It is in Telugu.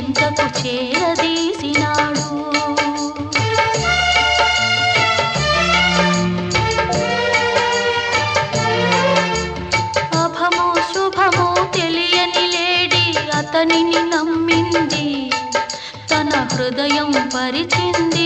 చెంతకు చేరదీసినాడు. అభమో శుభమో తెలియని లేడి అతనిని నమ్మింది, తన హృదయం పరిచింది.